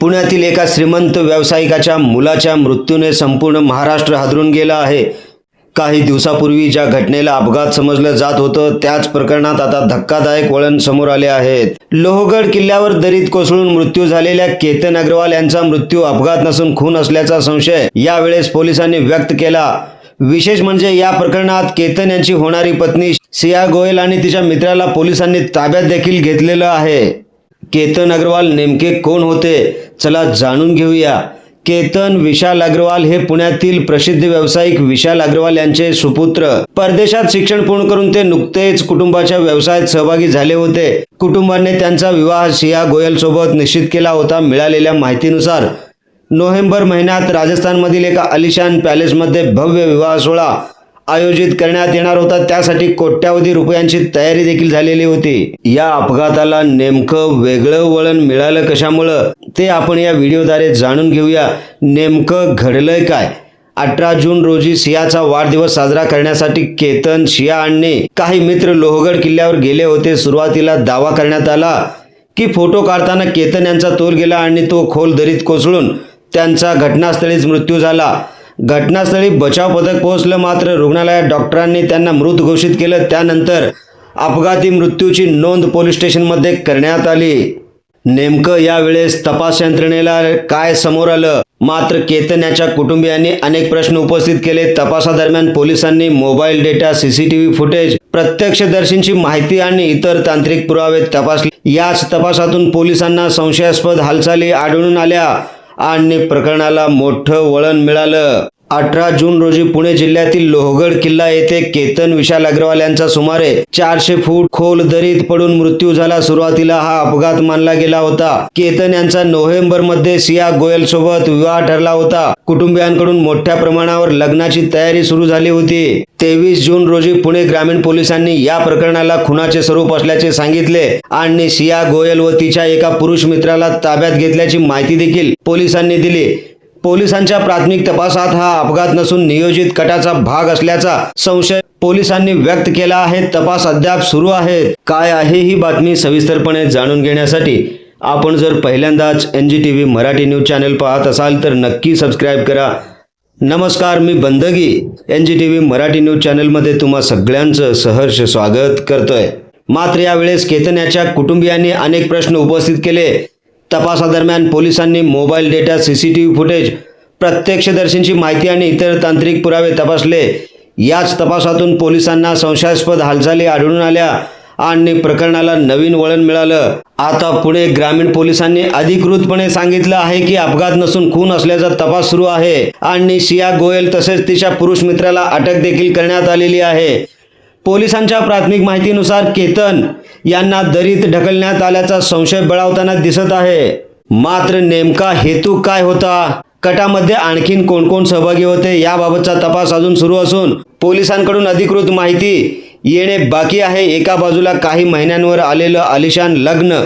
पुण्यातील एका श्रीमंत व्यावसायिकाच्या मुलाच्या मृत्यूने संपूर्ण महाराष्ट्र हादरून गेला आहे। काही दिवसापूर्वी ज्या घटनेला अपघात समजलं जात होतं त्याच प्रकरणात आता धक्कादायक वळण समोर आले आहेत। लोहगड किल्ल्यावर दरीत कोसळून मृत्यू झालेल्या केतन अग्रवाल यांचा मृत्यू अपघात नसून खून असल्याचा संशय यावेळेस पोलिसांनी व्यक्त केला। विशेष म्हणजे या प्रकरणात केतन यांची होणारी पत्नी सिया गोयल आणि तिच्या मित्राला पोलिसांनी ताब्यात देखील घेतलेलं आहे। केतन अग्रवाल नेमके कोण होते, चला जाणून घेऊया। केतन विशाल अग्रवाल हे पुण्यातील प्रसिद्ध व्यावसायिक विशाल अग्रवाल यांचे सुपुत्र। परदेशात शिक्षण पूर्ण करून ते नुकतेच कुटुंबाच्या व्यवसायात सहभागी झाले होते। कुटुंबाने त्यांचा विवाह सिया गोयल सोबत निश्चित केला होता। मिळालेल्या माहितीनुसार नोव्हेंबर महिन्यात राजस्थानमधील एका आलिशान पॅलेसमध्ये भव्य विवाह सोहळा आयोजित करण्यात येणार होता। त्यासाठी कोट्यावधी रुपयांची तयारी देखील झालेली होती। या अपघाताला नेमकं वेगळं वळण मिळालं कशामुळे ते आपण या व्हिडिओद्वारे जाणून घेऊया। नेमकं घडलंय काय? 18 जून रोजी सियाचा वाढदिवस साजरा करण्यासाठी केतन, सिया आणि काही मित्र लोहगड किल्ल्यावर गेले होते। सुरुवातीला दावा करण्यात आला की फोटो काढताना केतन यांचा तोल गेला आणि तो खोल दरीत कोसळून त्यांचा घटनास्थळीच मृत्यू झाला। घटनास्थळी बचाव पथक पोहोचलं, मात्र रुग्णालयात डॉक्टरांनी त्यांना मृत घोषित केलं। त्यानंतर अपघाती मृत्यूची नोंद पोलीस स्टेशनमध्ये करण्यात आली। नेमकं यावेळेस तपास यंत्रणेला काय समोर आलं? मात्र केतन याच्या कुटुंबियांनी अनेक प्रश्न उपस्थित केले। तपासादरम्यान पोलिसांनी मोबाईल डेटा, सीसीटीव्ही फुटेज, प्रत्यक्षदर्शींची माहिती आणि इतर तांत्रिक पुरावे तपासले। याच तपासातून पोलिसांना संशयास्पद हालचाली आढळून आल्या आणि प्रकरणाला मोठं वळण मिळालं। 18 जून रोजी पुणे जिल्ह्यातील लोहगड किल्ला येथे केतन विशाल अग्रवाल यांचा सुमारे 400 फूट खोल दरीत पडून मृत्यू झाला। सुरुवातीला हा अपघात मानला गेला होता। केतन यांचा नोव्हेंबर मध्ये सिया गोयल सोबत विवाह ठरला होता। कुटुंबियांकडून मोठ्या प्रमाणावर लग्नाची तयारी सुरू झाली होती। 23 जून रोजी पुणे ग्रामीण पोलिसांनी या प्रकरणाला खुनाचे स्वरूप असल्याचे सांगितले आणि सिया गोयल व तिच्या एका पुरुष मित्राला ताब्यात घेतल्याची माहिती देखील पोलिसांनी दिली। पोलिसांच्या प्राथमिक तपासात हा अपघात नसून नियोजित कटाचा भाग असल्याचा संशय पोलिसांनी व्यक्त केला आहे। तपास अद्याप सुरू आहे। काय आहे ही बातमी सविस्तरपणे जाणून घेण्यासाठी आपण जर पहिल्यांदाच NGTV मराठी न्यूज चॅनल पाहत असाल तर नक्की सबस्क्राइब करा। नमस्कार, मी बंदगी NGTV मराठी न्यूज चॅनलमध्ये तुम्हा सगळ्यांचं सहर्ष स्वागत करतोय। मात्र यावेळेस केतन याच्या कुटुंबियांनी अनेक प्रश्न उपस्थित केले। तपासादरम्यान पोलिसांनी मोबाईल डेटा, सीसीटीव्ही फुटेज, प्रत्यक्षदर्शींची माहिती आणि इतर तांत्रिक पुरावे तपासले। याच तपासातून पोलिसांना संशयास्पद हालचाली आढळून आल्या आणि प्रकरणाला नवीन वळण मिळालं। आता पुणे ग्रामीण पोलिसांनी अधिकृतपणे सांगितलं आहे की अपघात नसून खून असल्याचा तपास सुरू आहे आणि सिया गोयल तसेच तिच्या पुरुष मित्राला अटक देखील करण्यात आलेली आहे। पोलिसांच्या प्राथमिक माहितीनुसार केतन यांना दरीत ढकलण्यात आल्याचा संशय बळावताना दिसत आहे। मात्र नेमका हेतू काय होता? कटामध्ये आणखीन कोण कोण सहभागी होते याबाबतचा तपास अजून सुरू असून पोलिसांकडून अधिकृत माहिती येणे बाकी आहे। एका बाजूला काही महिन्यांवर आलेलं आलिशान लग्न,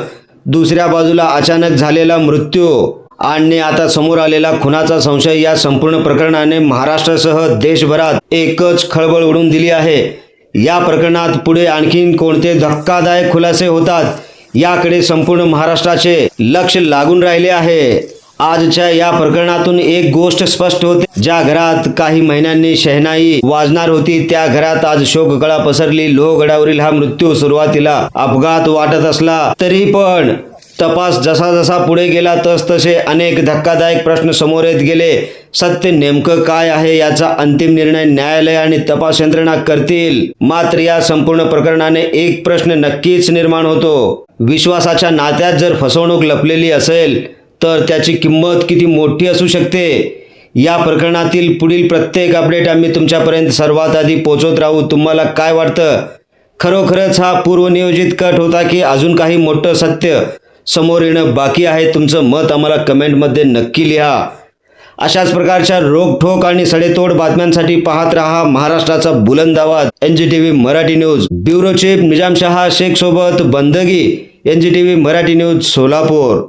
दुसऱ्या बाजूला अचानक झालेला मृत्यू आणि आता समोर आलेला खुनाचा संशय। या संपूर्ण प्रकरणाने महाराष्ट्रासह देशभरात एकच खळबळ उडवून दिली आहे। या प्रकरणात पुढे आणखीन कोणते धक्कादायक खुलासे होतात याकडे संपूर्ण महाराष्ट्राचे लक्ष लागून राहिले आहे। आजच्या या प्रकरणातून एक गोष्ट स्पष्ट होते, ज्या घरात काही महिन्यांनी शहनाई वाजणार होती त्या घरात आज शोककळा पसरली। लोहगडावरील हा मृत्यू सुरुवातीला अपघात वाटत असला तरी पण तपास जसा जसा पुढे गेला तसतसे अनेक धक्कादायक प्रश्न समोर येत गेले। सत्य नेमकं काय आहे याचा अंतिम निर्णय न्यायालय आणि तपास यंत्रणा करतील। मात्र या संपूर्ण प्रकरणाने एक प्रश्न नक्कीच निर्माण होतो, विश्वासाच्या नात्यात जर फसवणूक लपलेली असेल तर त्याची किंमत किती मोठी असू शकते। या प्रकरणातील पुढील प्रत्येक अपडेट आम्ही तुमच्यापर्यंत सर्वात आधी पोहोचवत राहू। तुम्हाला काय वाटतं? खरोखरच हा पूर्वनियोजित कट होता की अजून काही मोठं सत्य समोर येणं बाकी आहे? तुमचं मत आम्हाला कमेंटमध्ये नक्की लिहा। अशाच प्रकारच्या रोखठोक आणि सडेतोड बातम्यांसाठी पाहत रहा महाराष्ट्राचा बुलंद आवाज NGTV Marathi news. Bureau chief Nizamshah Shaikh सोबत बंदगी, NGTV मराठी न्यूज, सोलापूर।